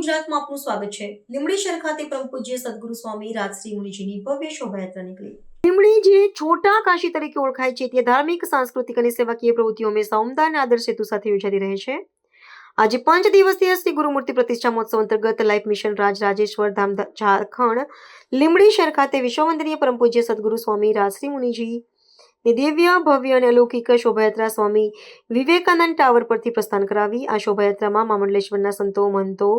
ગુજરાતમાં આપનું સ્વાગત છે। લીંબડી શહેર ખાતે પરમ પૂજ્ય સદગુરુ સ્વામી રાજશ્રી મુનિજીની ભવ્ય શોભાયાત્રા નીકળી। લીંબડી જે છોટા કાશી તરીકે ઓળખાય છે તે ધાર્મિક, સાંસ્કૃતિક અને સેવાકીય પ્રવૃત્તિઓ હંમેશા ઉમદા અને આદર્શ હેતુ સાથે યોજાતી રહે છે। આજે 5 દિવસીય શ્રી ગુરુમૂર્તિ પ્રતિષ્ઠા મહોત્સવ અંતર્ગત લાઈફ મિશન રાજરાજેશ્વર ધામ ઝારખંડ લીંબડી શહેર ખાતે વિશ્વવંદનીય પરમ પૂજ્ય સદગુરુ સ્વામી રાજશ્રી મુનિજી ની દિવ્ય ભવ્ય અને અલૌકિક શોભાયાત્રા સ્વામી વિવેકાનંદ ટાવર પરથી પ્રસ્થાન કરાવી। આ શોભાયાત્રામાં મામંડલેશ્વરના સંતો, મહંતો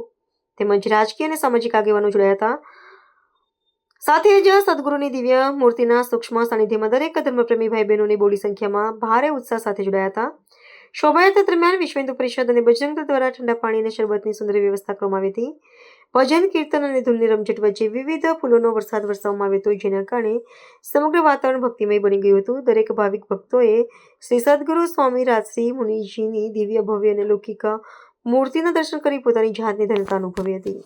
તેમજ રાજકીય અને સામાજિક આગેવાનો જોડાયા હતા। સાથે જ સદગુરુની દિવ્ય મૂર્તિના સૂક્ષ્મ સાનિધ્યમાં દરેક ધર્મપ્રેમી ભાઈ બહેનોની બોડી સંખ્યામાં ભારે ઉત્સાહ સાથે જોડાયા હતા। શોભાયાત્રા દરમિયાન વિશ્વ હિન્દુ પરિષદ અને બજરંગ દળ દ્વારા ઠંડા પાણી અને શરબતની સુંદર વ્યવસ્થા કરવામાં આવી હતી। ભજન, કીર્તન અને ધૂનની રમઝટ વચ્ચે વિવિધ ફૂલોનો વરસાદ વરસાવવામાં આવ્યો હતો, જેના કારણે સમગ્ર વાતાવરણ ભક્તિમય બની ગયું હતું। દરેક ભાવિક ભક્તોએ શ્રી સદગુરુ સ્વામી રાજશ્રી મુનિજીની દિવ્ય ભવ્ય અને લૌકિક મૂર્તિના દર્શન કરી પોતાની જાતની ધન્યતા અનુભવી હતી।